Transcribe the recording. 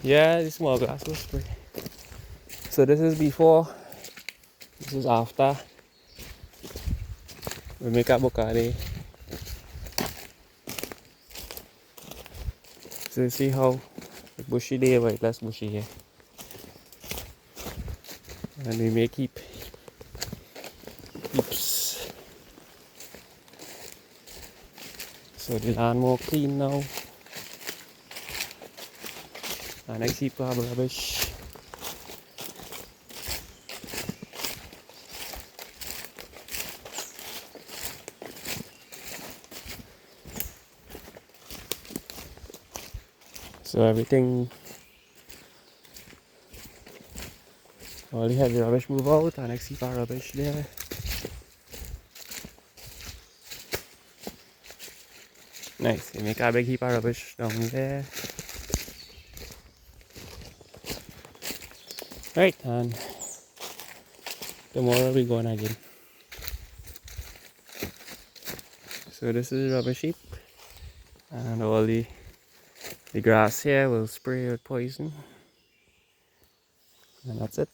Yeah, the small glass will spray. So this is before, this is after we make a Bacardi. So you see how bushy there, but less bushy here. And we make heaps. So the land more clean now. And next heap of rubbish. So everything, all the heavy rubbish move out and next heap of rubbish there. Nice, you make a big heap of rubbish down there. Right, and tomorrow we going again. So this is rubbish heap, and all the grass here will spray with poison, and that's it.